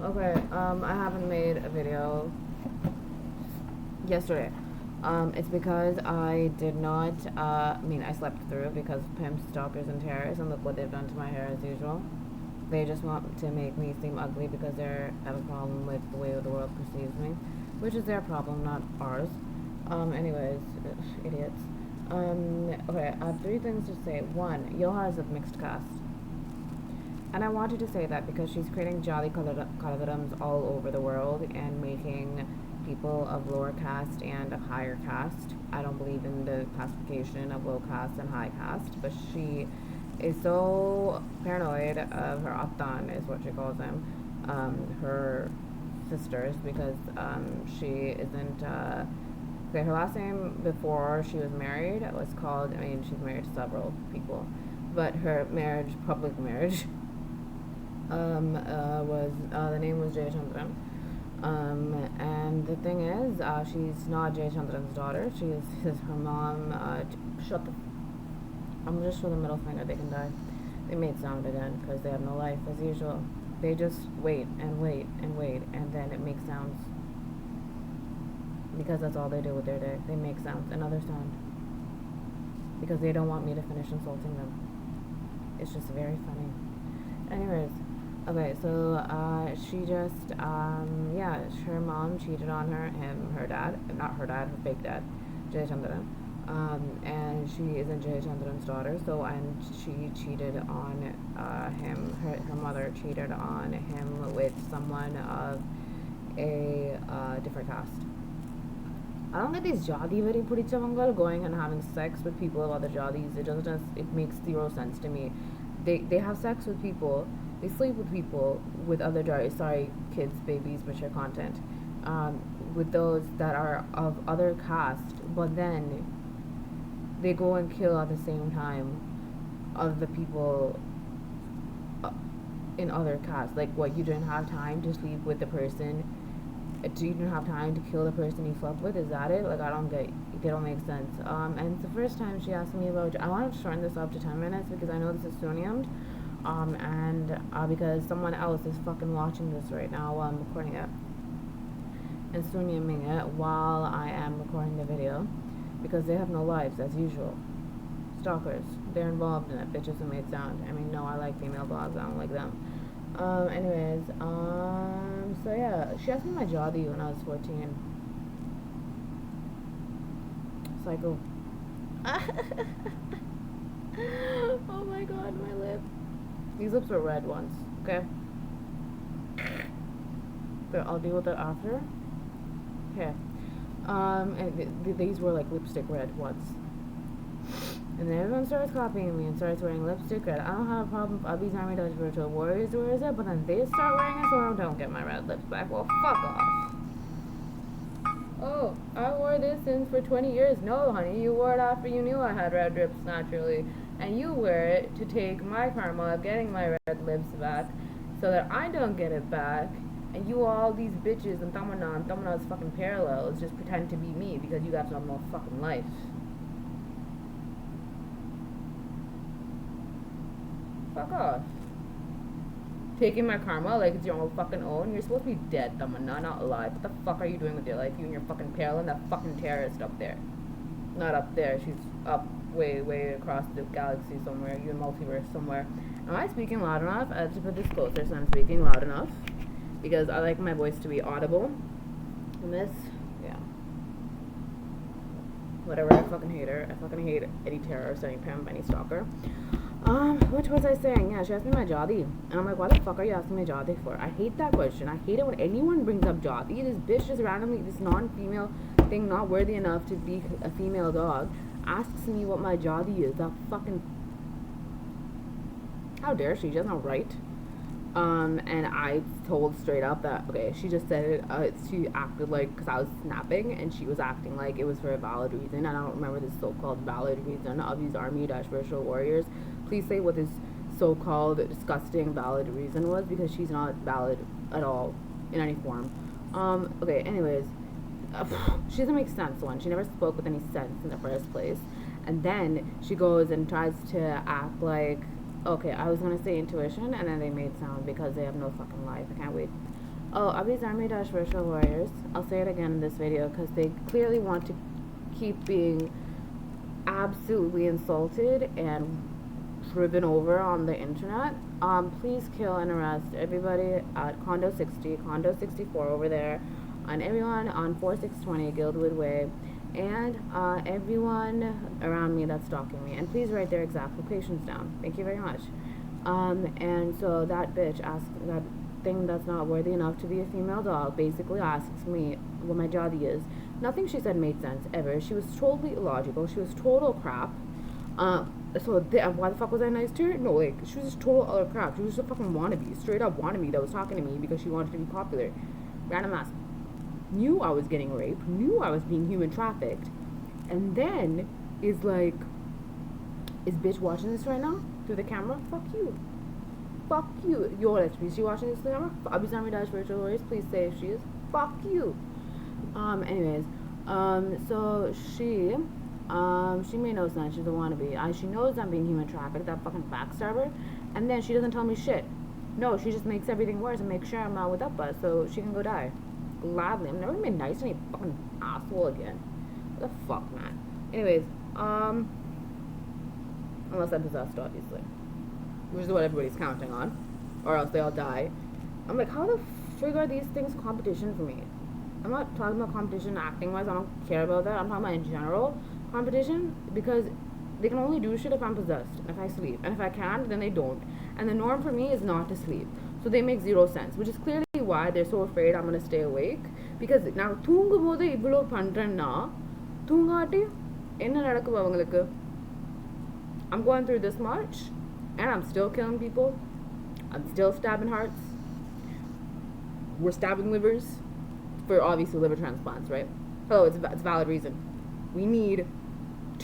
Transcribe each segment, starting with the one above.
Okay, I haven't made a video yesterday. It's because I did not, I slept through because of pimps, stalkers, and terrorists, and look what they've done to my hair as usual. They just want to make me seem ugly because they have a problem with the way the world perceives me, which is their problem, not ours. Anyways, idiots. Okay, I have three things to say. One, Yoha is of mixed caste. And I wanted to say that because she's creating jolly coloradums all over the world and making people of lower caste and of higher caste. I don't believe in the classification of low caste and high caste, but she is so paranoid of her Aftan, is what she calls them, her sisters, because she isn't. Okay, her last name before she was married was called. She's married to several people, but her marriage, public marriage, was the name was Jay Chandran. And the thing is, she's not Jay Chandran's daughter. She's her mom. Shut the. I'm gonna just show the middle finger. They can die. They made sound again because they have no life as usual. They just wait and wait and wait, and then it makes sounds. Because that's all they do with their day. They make sounds, another sound. Because they don't want me to finish insulting them. It's just very funny. Anyways, okay, so she just, her mom cheated on her dad, not her dad, her fake dad, Jay Chandran. And she isn't Jay Chandran's daughter, and she cheated on him, her mother cheated on him with someone of a different caste. I don't get these jadi very purichavangal going and having sex with people of other jadis. It makes zero sense to me. They have sex with people, they sleep with people with other jadis. Sorry, kids, babies, mature content. With those that are of other caste, but then they go and kill at the same time of the people in other castes. Like, what, you didn't have time to sleep with the person? Do you have time to kill the person you slept with? Is that it? Like, I don't get. They don't make sense. And it's the first time she asked me about. I want to shorten this up to 10 minutes because I know this is Suniamed. And because someone else is fucking watching this right now while I'm recording it and Suniaming it while I am recording the video because they have no lives as usual. Stalkers. They're involved in it. Bitches who made sound. No, I like female blogs. I don't like them. So yeah, she asked me my jadi when I was 14. Psycho. Oh my god, my lip. These lips were red once, okay? But I'll deal with it after. Okay. And these were like lipstick red once. And then everyone starts copying me and starts wearing lipstick red. I don't have a problem if Abhi's Army Dodge Virtual Warriors wears it, but then they start wearing it, so I don't get my red lips back. Well, fuck off. Oh, I wore this since for 20 years. No, honey, you wore it after you knew I had red lips naturally. And you wear it to take my karma of getting my red lips back so that I don't get it back. And you all these bitches and Tamana's fucking parallels just pretend to be me because you guys have no fucking life. Fuck off. Taking my karma like it's your own fucking own. You're supposed to be dead, Tamana, not alive. What the fuck are you doing with your life? You and your fucking parallel, that fucking terrorist up there. Not up there. She's up way across the galaxy somewhere. You in multiverse somewhere. Am I speaking loud enough? I have to put this closer so I'm speaking loud enough. Because I like my voice to be audible. And this, yeah. Whatever, I fucking hate her. I fucking hate any terrorist, any pimp, any stalker. What was I saying? Yeah, she asked me my jadi. And I'm like, why the fuck are you asking me jadi for? I hate that question. I hate it when anyone brings up jadi. This bitch just randomly, this non-female thing, not worthy enough to be a female dog, asks me what my jadi is. That fucking... How dare she? She has no right. And I told straight up that, okay, she just said it, she acted like, because I was snapping, and she was acting like it was for a valid reason, and I don't remember this so-called valid reason of these Army-Virtual Warriors. Please say what this so-called disgusting valid reason was, because she's not valid at all, in any form. Okay, anyways, she doesn't make sense, one. She never spoke with any sense in the first place, and then she goes and tries to act like, okay, I was going to say intuition, and then they made sound because they have no fucking life. I can't wait. Oh, Abhi's Army Dash Virtual Warriors. I'll say it again in this video because they clearly want to keep being absolutely insulted and driven over on the internet. Please kill and arrest everybody at Condo 60, Condo 64 over there, and everyone on 4620 Guildwood Way, and everyone around me that's stalking me. And please write their exact locations down. Thank you very much. And so that bitch asks, that thing that's not worthy enough to be a female dog basically asks me what my jadi is. Nothing she said made sense ever. She was totally illogical. She was total crap. Why the fuck was I nice to her? No, like, she was just total other crap. She was just a fucking wannabe, straight up wannabe that was talking to me because she wanted to be popular. Random ass. Knew I was getting raped, knew I was being human trafficked, and then is like, is bitch watching this right now through the camera? Fuck you. Fuck you. Yo, is she watching this through the camera? Abhisami Dash Virtual Warriors, please say if she is. Fuck you. Anyways, so she made no sense. She's a wannabe. She knows I'm being human trafficked, that fucking backstabber, and then she doesn't tell me shit. No, she just makes everything worse and makes sure I'm not with that bus so she can go die. Gladly. I'm never gonna be nice to any fucking asshole again. What the fuck, man? Anyways, unless I'm possessed, obviously. Which is what everybody's counting on. Or else they all die. I'm like, how the frig are these things competition for me? I'm not talking about competition acting-wise. I don't care about that. I'm talking about in general competition. Because they can only do shit if I'm possessed. And if I sleep. And if I can't, then they don't. And the norm for me is not to sleep. So they make zero sense. Which is clearly why they're so afraid I'm going to stay awake. Because now, தூங்கும்போது இவ்ளோ பண்றேன்னா தூங்காட்டி என்ன நடக்கும் அவங்களுக்கு? I'm going through this much and I'm still killing people. I'm still stabbing hearts. We're stabbing livers for obviously liver transplants, right? Oh, it's a valid reason. We need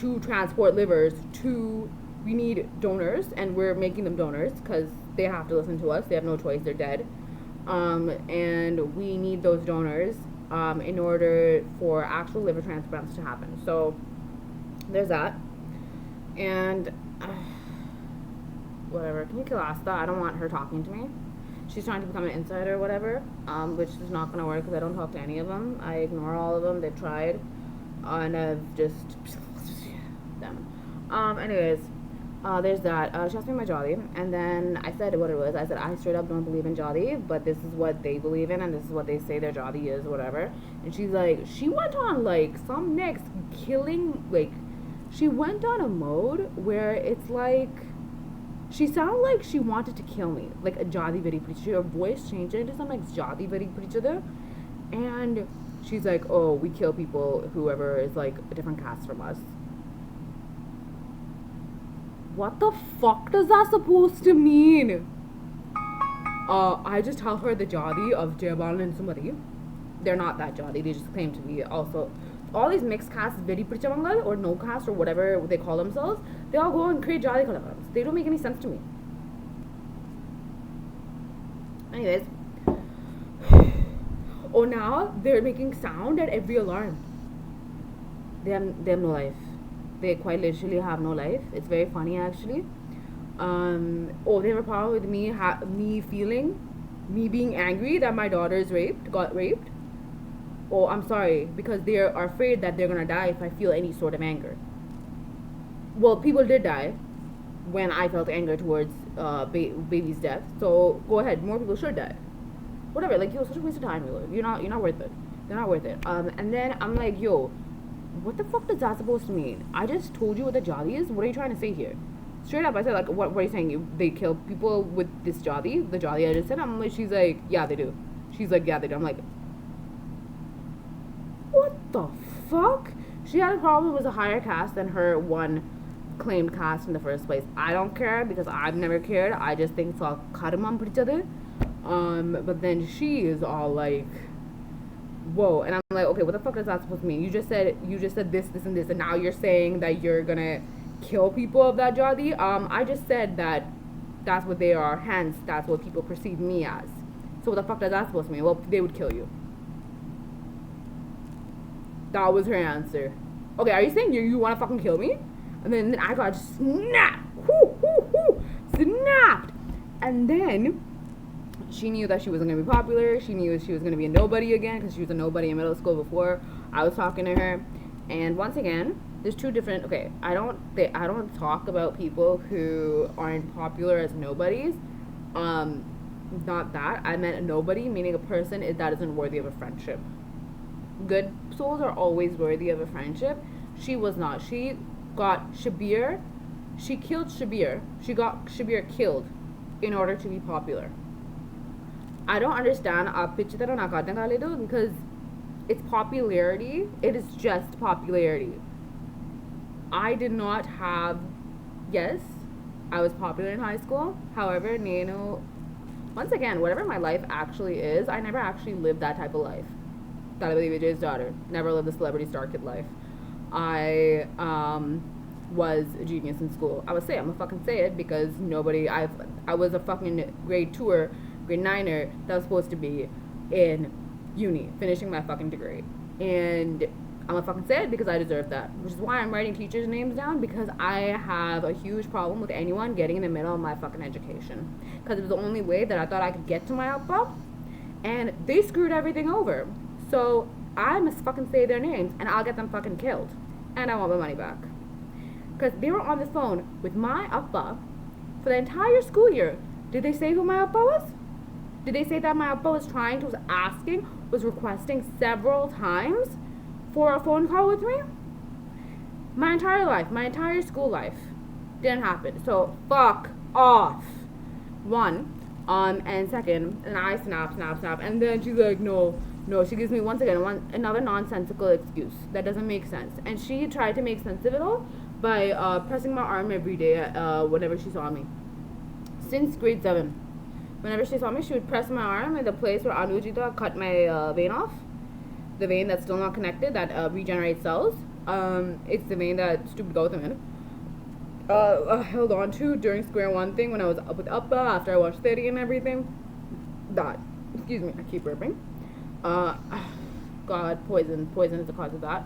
to transport livers to, we need donors, and we're making them donors because they have to listen to us. They have no choice. They're dead. And we need those donors in order for actual liver transplants to happen. So there's that. And whatever. Can you kill Asta? I don't want her talking to me. She's trying to become an insider or whatever, which is not going to work because I don't talk to any of them. I ignore all of them. They've tried. And I've just... them. Anyways... there's that. She asked me my jolly, and then I said what it was. I said I straight up don't believe in jolly, but this is what they believe in, and this is what they say their jolly is, whatever. And she's like, she went on like some next killing, like she went on a mode where it's like she sounded like she wanted to kill me, like a jolly very preacher. Her voice changed into some like jolly very preacher, and she's like, oh, we kill people whoever is like a different caste from us. What the fuck does that supposed to mean? I just tell her the jadi of Jayabal and Sumari. They're not that jadi. They just claim to be also. All these mixed castes, very prichavangal or no caste or whatever they call themselves, they all go and create jadi kalakarams. They don't make any sense to me. Anyways. Oh, now they're making sound at every alarm. They have no life. They quite literally have no life. It's very funny actually. They have a problem with me feeling, me being angry that my daughter got raped. Oh, I'm sorry, because they are afraid that they're gonna die if I feel any sort of anger. Well, people did die when I felt anger towards baby's death. So go ahead, more people should die. Whatever, like, yo, such a waste of time. You're not worth it. They're not worth it. And then I'm like, yo, what the fuck does that supposed to mean? I just told you what the jadi is. What are you trying to say here? Straight up, I said, like, what are you saying? They kill people with this jadi? The jadi I just said? I'm like, she's like, yeah, they do. She's like, yeah, they do. I'm like, what the fuck? She had a problem with a higher caste than her one claimed caste in the first place. I don't care because I've never cared. I just think it's all karma prichade. But then she is all like, whoa, and I'm like, okay, what the fuck is that supposed to mean? You just said this, and this, and now you're saying that you're gonna kill people of that jadi. I just said that that's what they are, hence that's what people perceive me as. So what the fuck does that supposed to mean? Well, they would kill you. That was her answer. Okay, are you saying you want to fucking kill me? And then I got snapped. Snapped. And then she knew that she wasn't going to be popular. She knew she was going to be a nobody again because she was a nobody in middle school before I was talking to her. And once again, there's two different. Okay, I don't talk about people who aren't popular as nobodies. Not that I meant a nobody, meaning a person that isn't worthy of a friendship. Good souls are always worthy of a friendship. She was not. She got Shabir. She killed Shabir. She got Shabir killed in order to be popular. I don't understand because it's popularity. It is just popularity. I did not have. Yes, I was popular in high school. However, once again, whatever my life actually is, I never actually lived that type of life. That I believe Vijay's daughter never lived the celebrity star kid life. I was a genius in school. I'm gonna fucking say it because I was a fucking grade 2er, grade 9er that was supposed to be in uni, finishing my fucking degree. And I'm gonna fucking say it because I deserve that. Which is why I'm writing teachers' names down, because I have a huge problem with anyone getting in the middle of my fucking education. Because it was the only way that I thought I could get to my upper, and they screwed everything over. So I must fucking say their names and I'll get them fucking killed. And I want my money back. Because they were on the phone with my uppa for the entire school year. Did they say who my uppa was? Did they say that my uppa was requesting several times for a phone call with me? My entire life, my entire school life didn't happen. So fuck off. One. And second, and I snap. And then she's like, no, she gives me once again another nonsensical excuse that doesn't make sense. And she tried to make sense of it all by pressing my arm every day whenever she saw me. Since grade 7. Whenever she saw me, she would press my arm at the place where Anujita cut my vein off. The vein that's still not connected, that regenerates cells. It's the vein that stupid Gautam held on to during square one thing when I was up with Appa after I watched 30 and everything. That. Excuse me, I keep burping. God, poison is the cause of that.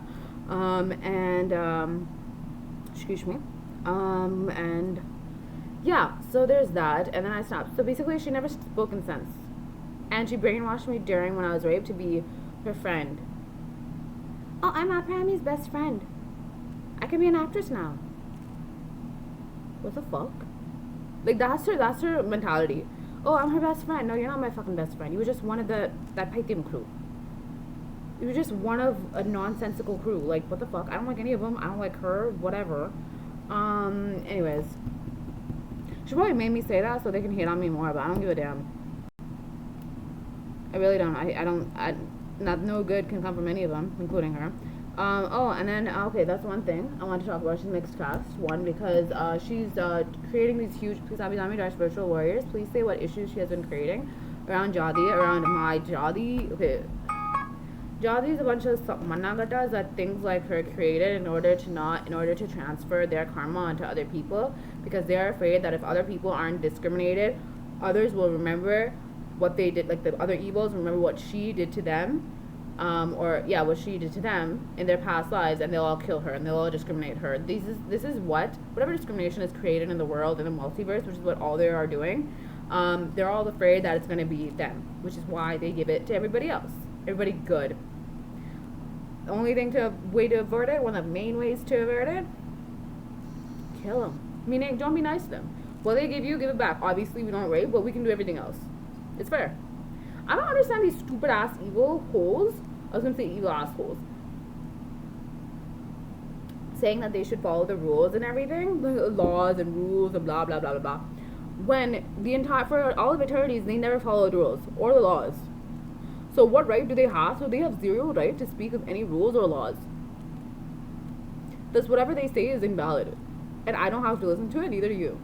Excuse me. And yeah, so there's that, and then I stopped. So basically, she never spoke in sense, and she brainwashed me during when I was raped to be her friend. Oh, I'm not Pammy's best friend. I can be an actress now. What the fuck? Like that's her mentality. Oh, I'm her best friend. No, you're not my fucking best friend. You were just one of that Paitim crew. You were just one of a nonsensical crew. Like, what the fuck? I don't like any of them. I don't like her. Whatever. Anyways. She probably made me say that so they can hate on me more, but I don't give a damn. I really don't. No good can come from any of them, including her. And then, okay, that's one thing I want to talk about. She's mixed cast. One, because she's creating these huge spiritual warriors. Please say what issues she has been creating around Jadi, around my Jadi. Okay. Jadi is a bunch of managatas that things like her created in order to transfer their karma onto other people, because they're afraid that if other people aren't discriminated, others will remember what they did, like the other evils, remember what she did to them, what she did to them in their past lives, and they'll all kill her and they'll all discriminate her. This is whatever discrimination is created in the world, in the multiverse, which is what all they are doing. They're all afraid that it's going to be them, which is why they give it to everybody else. Everybody good. The only way to avert it, one of the main ways to avert it, kill them. Meaning, don't be nice to them. What they give you, give it back. Obviously, we don't rape, but we can do everything else. It's fair. I don't understand these stupid ass evil holes. I was gonna say evil assholes. Saying that they should follow the rules and everything, the laws and rules and blah blah blah blah blah. When for all of eternities, they never followed rules or the laws. So what right do they have? So they have zero right to speak of any rules or laws. Thus, whatever they say is invalid. And I don't have to listen to it, neither do you.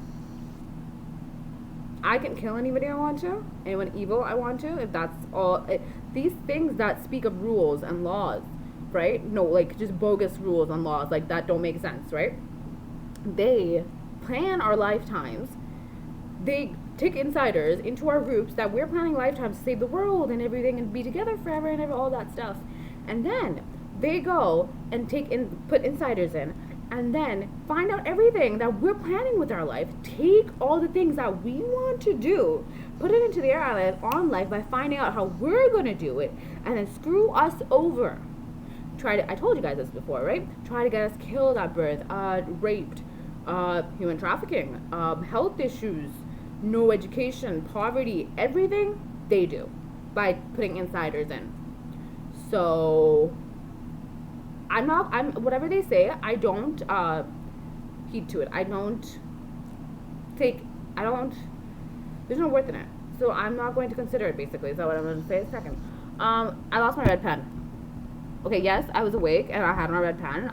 I can kill anybody I want to, anyone evil I want to, if that's all. These things that speak of rules and laws, right? No, like just bogus rules and laws, like that don't make sense, right? They plan our lifetimes. They take insiders into our groups that we're planning lifetimes to save the world and everything and be together forever and all that stuff. And then they go and put insiders in and then find out everything that we're planning with our life. Take all the things that we want to do put it into their ally on life by finding out how we're gonna do it, and then screw us over. I told you guys this before, right? Try to get us killed at birth, raped, human trafficking, health issues, no education, poverty, everything they do by putting insiders in. So I'm whatever they say, I don't heed to it. I don't there's no worth in it. So I'm not going to consider it, basically. Is that what I'm going to say? Second. I lost my red pen. Okay, yes, I was awake and I had my red pen.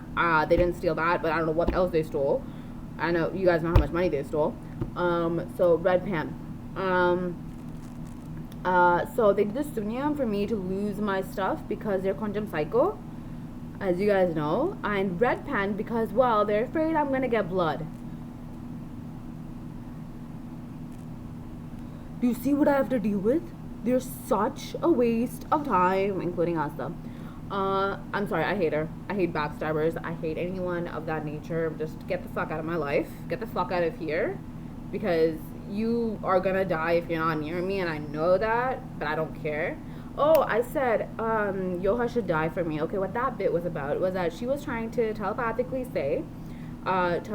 They didn't steal that, but I don't know what else they stole. I know you guys know how much money they stole. So red pen. So they did the Sunyam for me to lose my stuff because they're Konjam Psycho, as you guys know. And red pen because, well, they're afraid I'm gonna get blood. Do you see what I have to deal with? They're such a waste of time, including us though. I'm sorry, I hate her. I hate backstabbers. I hate anyone of that nature. Just get the fuck out of my life. Get the fuck out of here. Because you are gonna die if you're not near me, and I know that, but I don't care. Oh, I said, Yoha should die for me. Okay, what that bit was about was that she was trying to telepathically say, that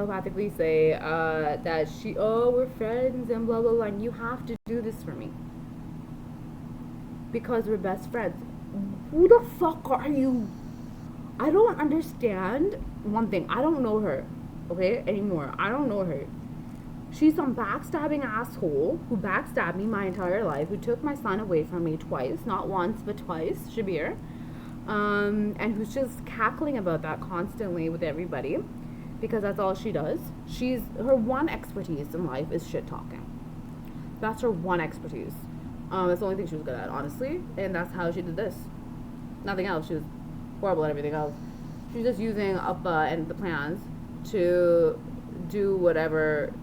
we're friends and blah, blah, blah, and you have to do this for me. Because we're best friends. Who the fuck are you? I don't understand one thing. I don't know her, okay, anymore. I don't know her. She's some backstabbing asshole who backstabbed me my entire life, who took my son away from me twice, not once, but twice, Shabir, and who's just cackling about that constantly with everybody, because that's all she does. Her one expertise in life is shit talking. That's her one expertise. It's the only thing she was good at, honestly, and that's how she did this. Nothing else. She was horrible at everything else. She's just using up and the plans to do whatever,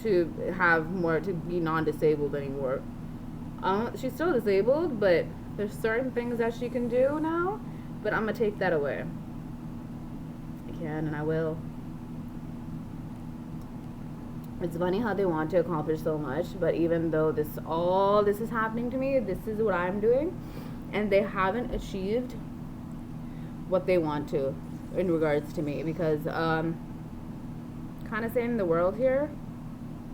to have more, to be non-disabled anymore. She's still disabled, but there's certain things that she can do now, but I'm gonna take that away. I can and I will. It's funny how they want to accomplish so much, but even though all this is happening to me, this is what I'm doing, and they haven't achieved what they want to in regards to me, because kind of saving the world here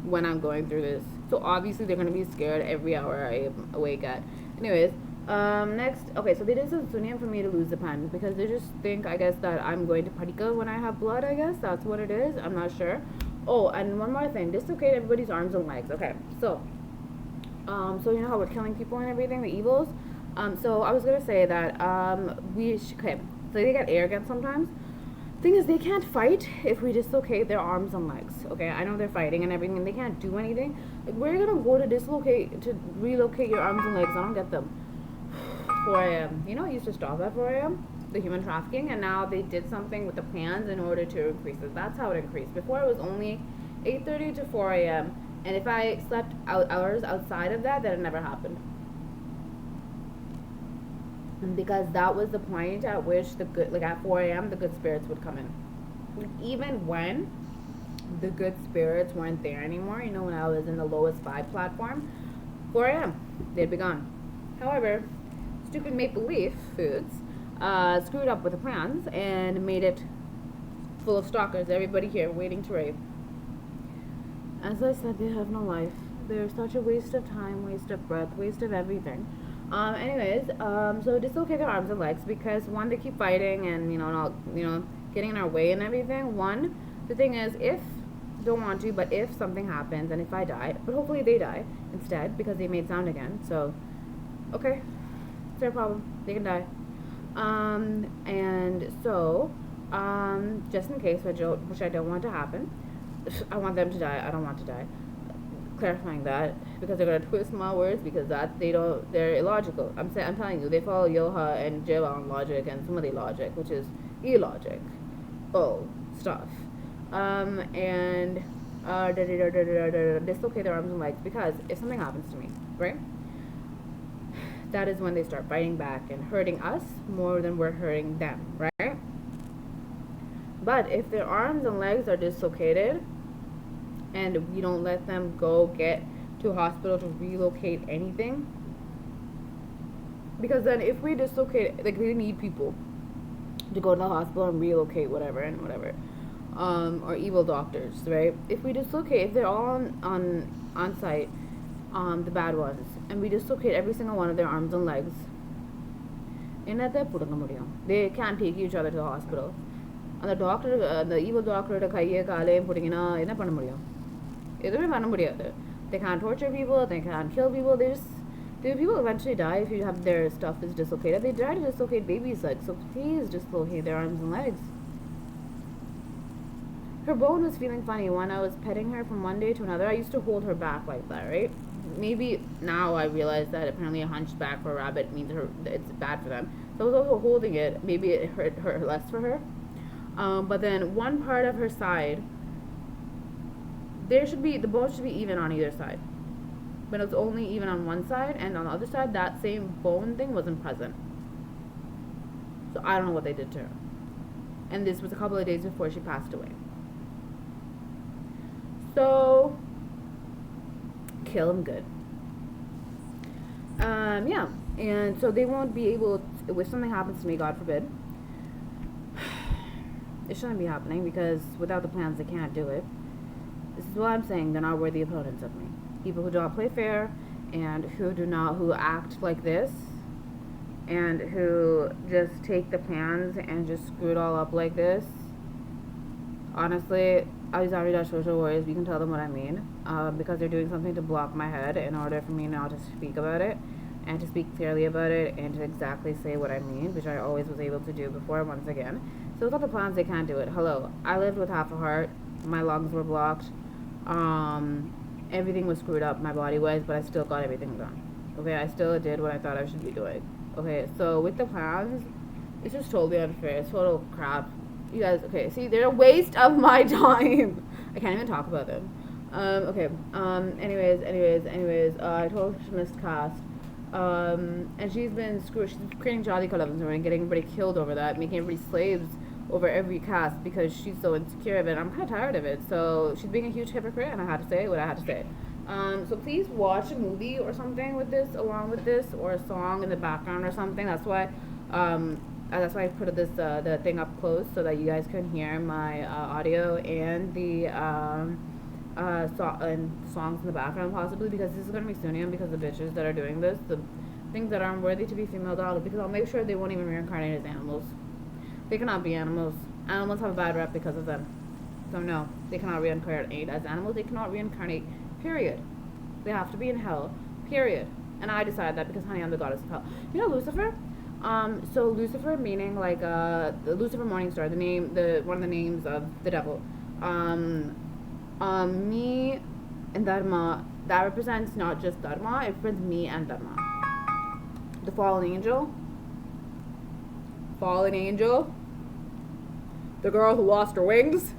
when I'm going through this. So obviously they're going to be scared every hour I am awake at. Anyways, next, okay, so they did some Sunyam for me to lose the pen, because they just think, I guess, that I'm going to Parika when I have blood, I guess. That's what it is. I'm not sure. Oh, and one more thing. Dislocate everybody's arms and legs. Okay, so you know how we're killing people and everything, the evils? So I was going to say that, okay, so they get arrogant sometimes. Thing is, they can't fight if we dislocate their arms and legs. Okay, I know they're fighting and everything, and they can't do anything. Like, we're gonna go to relocate your arms and legs. I don't get them. 4 a.m. You know, it used to stop at 4 a.m. the human trafficking, and now they did something with the plans in order to increase it. That's how it increased. Before it was only 8:30 to 4 a.m. and if I slept hours outside of that, then it never happened. Because that was the point at which at 4 a.m. the good spirits would come in. Even when the good spirits weren't there anymore, you know, when I was in the lowest 5 platform, 4 a.m. they'd be gone. However, stupid make-believe foods screwed up with the plans and made it full of stalkers, everybody here waiting to rape. As I said, they have no life. They're such a waste of time, waste of breath, waste of everything. So dislocate their arms and legs, because one, they keep fighting and getting in our way and everything. One, the thing is, if don't want to, but if something happens and if I die, but hopefully they die instead because they made sound again. So okay, it's their problem. They can die. Just in case, which I don't want to happen, I want them to die. I don't want to die. Clarifying that, because they're gonna twist my words, because they're illogical. I'm telling you, they follow Yoha and Jiva on logic and some of the logic, which is illogic. Stuff. Dislocate their arms and legs, because if something happens to me, right? That is when they start fighting back and hurting us more than we're hurting them, right? But if their arms and legs are dislocated, and we don't let them go get to a hospital to relocate anything. Because then if we dislocate, like we need people to go to the hospital and relocate whatever and whatever, or evil doctors, right? If we dislocate, if they're all on site, the bad ones, and we dislocate every single one of their arms and legs, they can't take each other to the hospital. And the doctor, the evil doctor, they can't torture people, they can't kill people, the people eventually die if you have their stuff is dislocated. They try to dislocate babies' legs, so please dislocate their arms and legs. Her bone was feeling funny when I was petting her from one day to another. I used to hold her back like that, right? Maybe now I realize that apparently a hunched back for a rabbit means it's bad for them. So I was also holding it. Maybe it hurt her less for her. But then one part of her side, the bone should be even on either side. But it was only even on one side, and on the other side, that same bone thing wasn't present. So I don't know what they did to her. And this was a couple of days before she passed away. So, kill them good. Yeah. And so they won't be able to, if something happens to me, God forbid, it shouldn't be happening because without the plans, they can't do it. This is what I'm saying. They're not worthy opponents of me. People who don't play fair and who act like this and who just take the plans and just screw it all up like this. Honestly, these are social warriors. You can tell them what I mean because they're doing something to block my head in order for me not to speak about it and to speak clearly about it and to exactly say what I mean, which I always was able to do before once again. So without the plans, they can't do it. Hello, I lived with half a heart. My lungs were blocked. Everything was screwed up, my body-wise, but I still got everything done. Okay, I still did what I thought I should be doing. Okay, so with the plans, it's just totally unfair. It's total crap. You guys, okay, see, they're a waste of my time. I can't even talk about them. Okay, anyways, I told her she missed cast. And she's creating jolly columns and getting everybody killed over that, making everybody slaves over every cast because she's so insecure of it. I'm kind of tired of it. So she's being a huge hypocrite, and I had to say what I had to say. So please watch a movie or something with this, along with this, or a song in the background or something. That's why I put this the thing up close so that you guys can hear my audio and the songs in the background possibly, because this is gonna be Sunium because the bitches that are doing this, the things that aren't worthy to be female dog, because I'll make sure they won't even reincarnate as animals. They cannot be animals. Animals have a bad rep because of them. So no, they cannot reincarnate as animals. They cannot reincarnate, period. They have to be in hell, period. And I decided that because, honey, I'm the goddess of hell. You know Lucifer? So Lucifer meaning like the Lucifer Morningstar, one of the names of the devil. Me and Dharma, that represents not just Dharma, it represents me and Dharma. The fallen angel, the girl who lost her wings.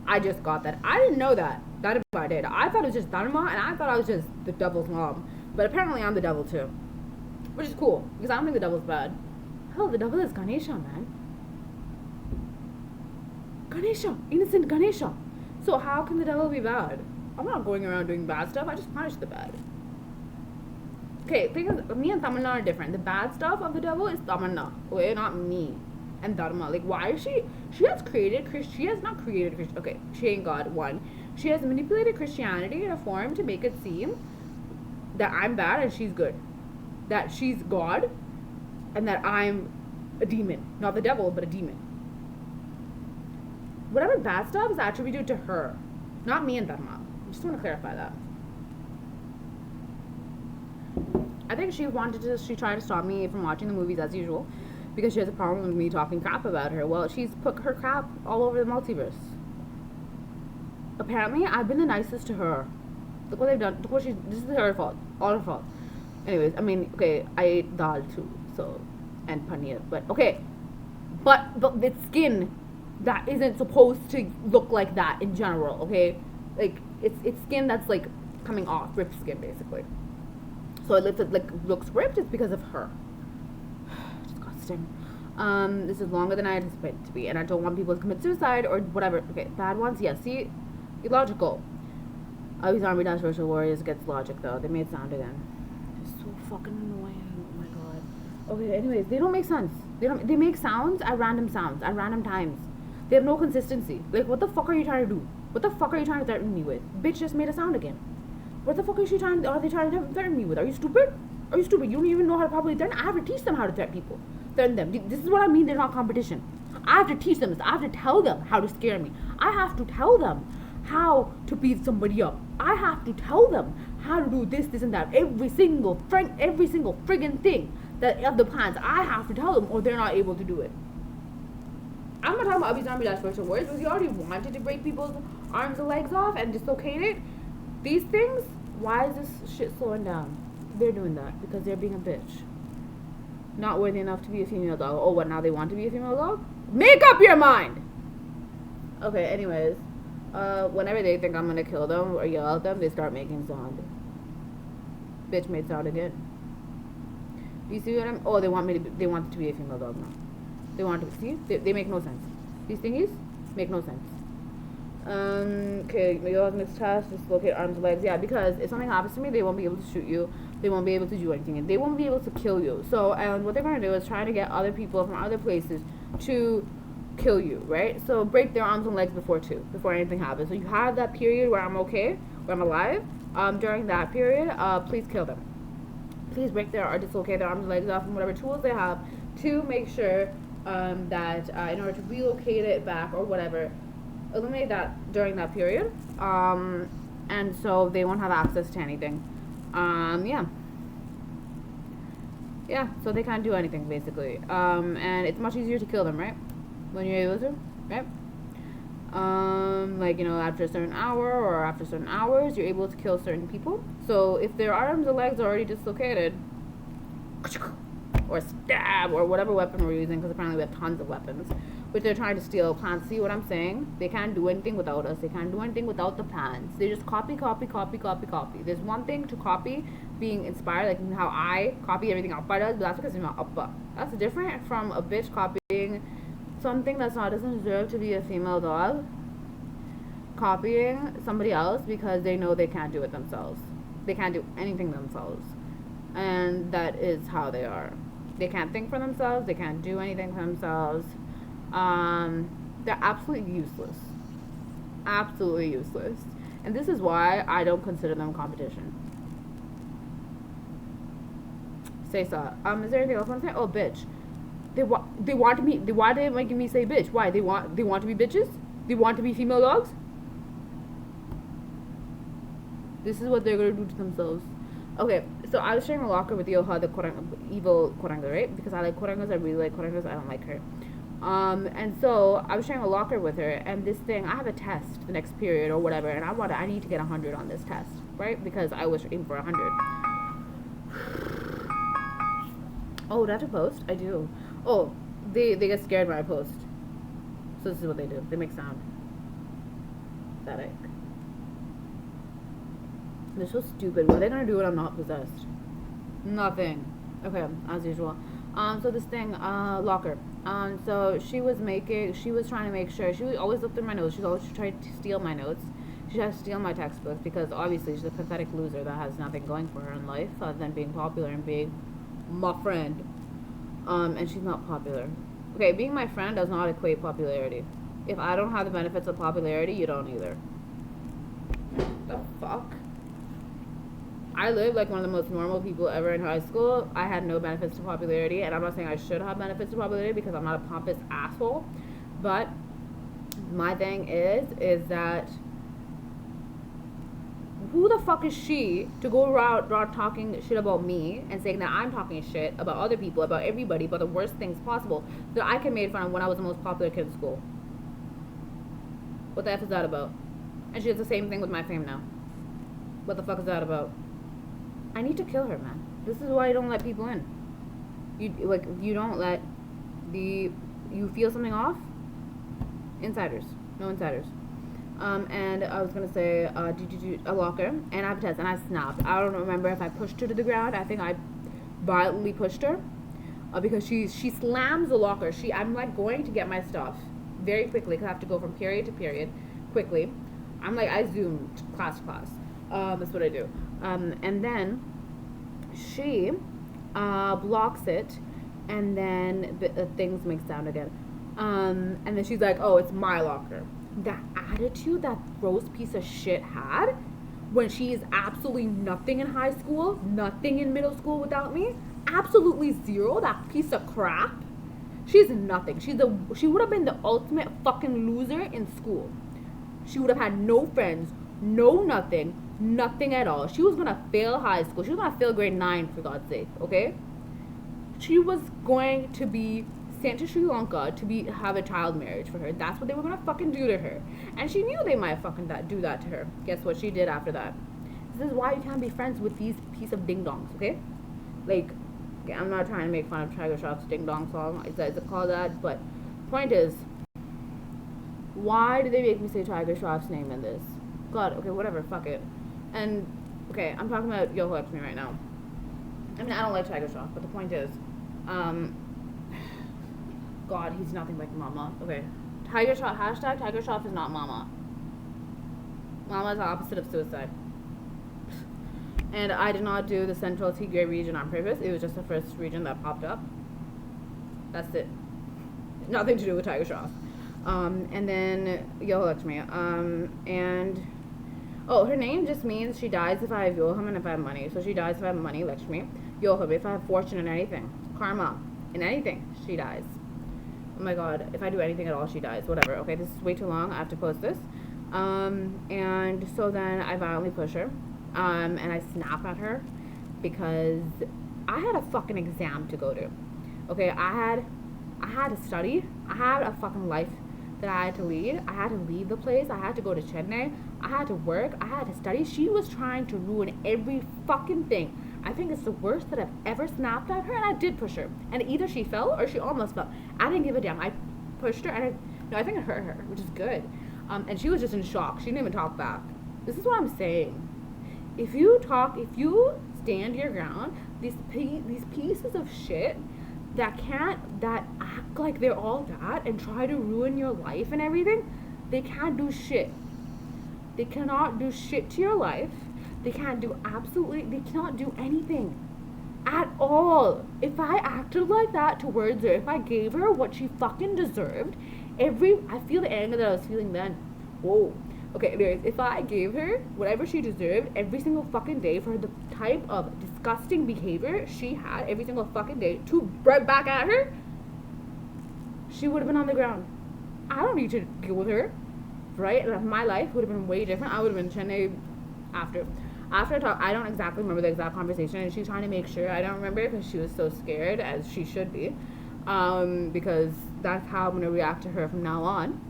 I just got that. I didn't know that. That if I did. I thought it was just Dharma, and I thought I was just the devil's mom. But apparently I'm the devil too. Which is cool, because I don't think the devil's bad. Hell, the devil is Ganesha, man. Ganesha. Innocent Ganesha. So how can the devil be bad? I'm not going around doing bad stuff. I just punish the bad. Okay, thing is, me and Tamanna are different. The bad stuff of the devil is Tamanna. Okay, not me. And Dharma. Like, why is she has created she has not created Christian. Okay, she ain't God, one. She has manipulated Christianity in a form to make it seem that I'm bad and she's good. That she's God and that I'm a demon. Not the devil, but a demon. Whatever bad stuff is attributed to her, not me and Dharma. I just want to clarify that. I think she tried to stop me from watching the movies as usual because she has a problem with me talking crap about her. Well, she's put her crap all over the multiverse. Apparently, I've been the nicest to her. Look what they've done. This is her fault. All her fault. Anyways, I mean, okay, I ate dal too, so, and paneer, but okay. But the skin, that isn't supposed to look like that in general, okay? Like, it's skin that's, like, coming off, ripped skin, basically. So it looks ripped, it's because of her. Disgusting. This is longer than I anticipated it to be, and I don't want people to commit suicide or whatever. Okay, bad ones, yes, see, illogical. These Army Dash Virtual Warriors gets logic though. They made sound again. It's so fucking annoying. Oh my god. Okay, anyways, they don't make sense. They make sounds at random times. They have no consistency. Like, what the fuck are you trying to do? What the fuck are you trying to threaten me with? Bitch just made a sound again. What the fuck are they trying to threaten me with? Are you stupid? Are you stupid? You don't even know how to properly threaten. I have to teach them how to threaten them. This is what I mean. They're not competition. I have to teach them this. I have to tell them how to scare me. I have to tell them how to beat somebody up. I have to tell them how to do this, and that. Every single friggin' thing that of the plans. I have to tell them, or they're not able to do it. I'm not talking about Abby's Army Dash Virtual Warriors because he already wanted to break people's arms and legs off and dislocate it. These things, why is this shit slowing down? They're doing that because they're being a bitch. Not worthy enough to be a female dog. Oh, what, now they want to be a female dog? Make up your mind! Okay, anyways. Whenever they think I'm gonna kill them or yell at them, they start making sound. Bitch made sound again. Do you see what I'm... Oh, they want it to be a female dog now. They want to... See? They make no sense. These thingies make no sense. Okay, you have mixed tasks, dislocate arms and legs. Yeah, because if something happens to me, they won't be able to shoot you. They won't be able to do anything. And they won't be able to kill you. So, and what they're going to do is try to get other people from other places to kill you, right? So, break their arms and legs before anything happens. So, you have that period where I'm okay, where I'm alive. During that period, please kill them. Please break their or dislocate their arms and legs off and whatever tools they have to make sure that in order to relocate it back or whatever, eliminate that during that period. And so they won't have access to anything. Yeah, so they can't do anything basically. And it's much easier to kill them, right? When you're able to, right? Like, you know, after a certain hour or after certain hours, you're able to kill certain people. So if their arms or legs are already dislocated, or stab, or whatever weapon we're using, because apparently we have tons of weapons, which they're trying to steal plans. See what I'm saying? They can't do anything without us. They can't do anything without the plans. They just copy. There's one thing to copy, being inspired, like how I copy everything Appa does, but that's because I'm not Appa. That's different from a bitch copying something doesn't deserve to be a female dog, copying somebody else because they know they can't do it themselves. They can't do anything themselves. And that is how they are. They can't think for themselves. They can't do anything for themselves. They're absolutely useless. Absolutely useless. And this is why I don't consider them competition. Say so. Is there anything else I want to say? Oh, bitch. Why are they making me say bitch? Why? They want to be bitches? They want to be female dogs? This is what they're gonna do to themselves. Okay, so I was sharing a locker with Yoha, the evil Koranga, right? Because I like Korangas, I really like Korangas, I don't like her. And so I was sharing a locker with her, and this thing, I have a test the next period or whatever, and I need to get 100 on this test, right? Because I was aiming for 100. Oh, do I have to post? I do. Oh, they get scared when I post. So this is what they do. They make sound. Static. They're so stupid. What are they gonna do when I'm not possessed? Nothing. Okay, as usual. So this thing, locker. So she was trying to make sure, she would always look through my notes. She's always trying to steal my notes. She has to steal my textbooks because obviously she's a pathetic loser that has nothing going for her in life other than being popular and being my friend. And she's not popular. Okay, being my friend does not equate popularity. If I don't have the benefits of popularity, you don't either. The fuck? I lived like one of the most normal people ever in high school. I had no benefits to popularity, and I'm not saying I should have benefits to popularity because I'm not a pompous asshole. But my thing is that who the fuck is she to go around talking shit about me and saying that I'm talking shit about other people, about everybody, about the worst things possible that I can make fun of when I was the most popular kid in school? What the F is that about? And she does the same thing with my fame now. What the fuck is that about? I need to kill her, man. This is why you don't let people in. You don't let you feel something off? Insiders. No insiders. And I was gonna say, a locker, and I have a test, and I snapped. I don't remember if I pushed her to the ground. I think I violently pushed her, because she slams the locker. I'm like going to get my stuff very quickly because I have to go from period to period quickly. I'm like, I zoomed class to class. That's what I do. And then she blocks it, and then things make sound again. And then she's like, "Oh, it's my locker." That attitude that gross piece of shit had when she is absolutely nothing in high school, nothing in middle school without me, absolutely zero. That piece of crap. She's nothing. She would have been the ultimate fucking loser in school. She would have had no friends, no nothing, nothing at all. She was gonna fail high school. She was gonna fail grade 9 for God's sake, okay? She was going to be sent to Sri Lanka to have a child marriage for her. That's what they were gonna fucking do to her. And she knew they might fucking do that to her. Guess what she did after that? This is why you can't be friends with these piece of ding dongs, okay? Like, okay, I'm not trying to make fun of Tiger Shroff's ding dong song. Is it called that? But point is, why did they make me say Tiger Shroff's name in this? God, okay, whatever, fuck it. And okay, I'm talking about Yo Lakshmi right now. I mean, I don't like Tiger Shroff, but the point is, God, he's nothing like Mama. Okay, Tiger Shroff, hashtag Tiger Shroff is not Mama. Mama is the opposite of suicide. And I did not do the Central Tigray region on purpose. It was just the first region that popped up. That's it. Nothing to do with Tiger Shroff. And then Yo Lakshmi. And oh, her name just means she dies if I have Yoham and if I have money. So she dies if I have money, Lakshmi. Yoham, if I have fortune in anything. Karma, in anything, she dies. Oh my God, if I do anything at all, she dies. Whatever. Okay, this is way too long. I have to post this. And so then I violently push her. And I snap at her because I had a fucking exam to go to. Okay, I had to study. I had a fucking life that I had to lead. I had to leave the place. I had to go to Chennai. I had to work. I had to study. She was trying to ruin every fucking thing. I think it's the worst that I've ever snapped at her, and I did push her. And either she fell or she almost fell. I didn't give a damn. I pushed her, and I think it hurt her, which is good. And she was just in shock. She didn't even talk back. This is what I'm saying. If you stand your ground, these pieces of shit that act like they're all that and try to ruin your life and everything, they can't do shit. They cannot do shit to your life. They cannot do anything at all. If I acted like that towards her, if I gave her what she fucking deserved, I feel the anger that I was feeling then. Whoa. Okay, anyways, if I gave her whatever she deserved every single fucking day for the type of disgusting behavior she had every single fucking day to right back at her, she would have been on the ground. I don't need to deal with her, right? My life would have been way different. I would have been Chennai after I talk. I don't exactly remember the exact conversation, and she's trying to make sure I don't remember because she was so scared, as she should be, because that's how I'm gonna react to her from now on.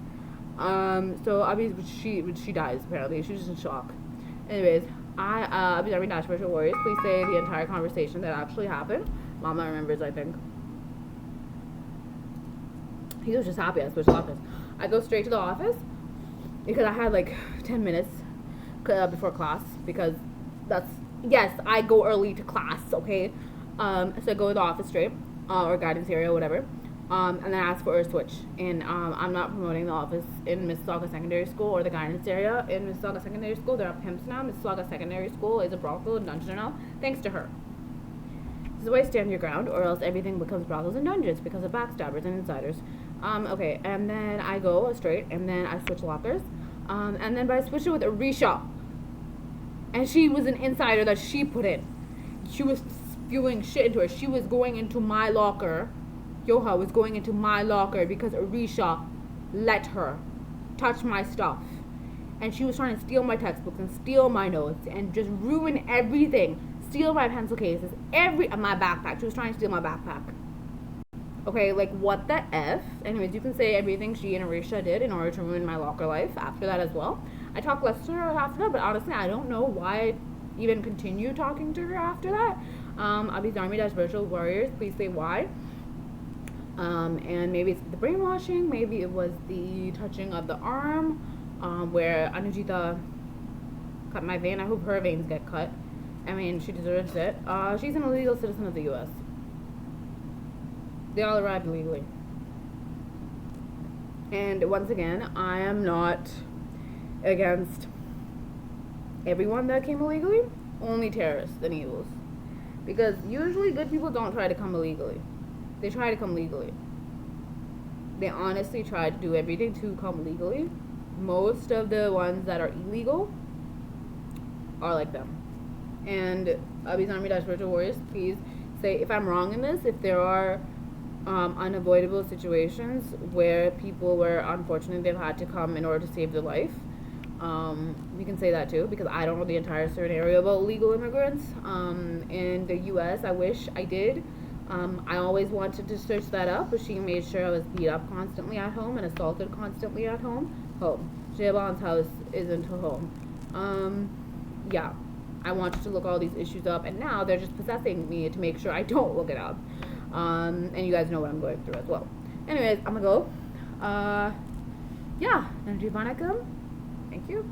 So obviously she dies apparently. She was just in shock. Anyways, I'll be Dash Virtual Warriors. Please say the entire conversation that actually happened. Mama remembers, I think. He was just happy I switched office. I go straight to the office because I had like 10 minutes before class because I go early to class, okay? So I go to the office straight, or guidance area, whatever. And then ask for a switch. And I'm not promoting the office in Mississauga Secondary School or the guidance area in Mississauga Secondary School. There are pimps now. Mississauga Secondary School is a brothel and dungeon now, thanks to her. This is the way to stand your ground, or else everything becomes brothels and dungeons because of backstabbers and insiders. Okay, and then I go straight, and then I switch lockers. But I switched it with Arisha. And she was an insider that she put in. She was spewing shit into her. She was going into my locker. Yoha was going into my locker because Arisha let her touch my stuff. And she was trying to steal my textbooks and steal my notes and just ruin everything. Steal my pencil cases, my backpack. She was trying to steal my backpack. Okay, like what the F? Anyways, you can say everything she and Arisha did in order to ruin my locker life after that as well. I talked less to her after that, but honestly, I don't know why I even continue talking to her after that. I'll be Virtual Warriors. Please say why. And maybe it's the brainwashing, maybe it was the touching of the arm, where Anujita cut my vein. I hope her veins get cut. I mean, she deserves it. She's an illegal citizen of the U.S. They all arrived illegally. And once again, I am not against everyone that came illegally, only terrorists and evils. Because usually good people don't try to come illegally. They try to come legally. They honestly try to do everything to come legally. Most of the ones that are illegal are like them. And Abhi's Army Spiritual Warriors, please say if I'm wrong in this, if there are unavoidable situations where people were unfortunate they've had to come in order to save their life. We can say that too, because I don't know the entire scenario about illegal immigrants in the U.S. I wish I did. I always wanted to search that up, but she made sure I was beat up constantly at home and assaulted constantly at home. Jayabon's house isn't her home. Yeah, I wanted to look all these issues up, and now they're just possessing me to make sure I don't look it up. And you guys know what I'm going through as well. Anyways, I'm gonna go. Yeah, Nanti Vanakkam. Thank you.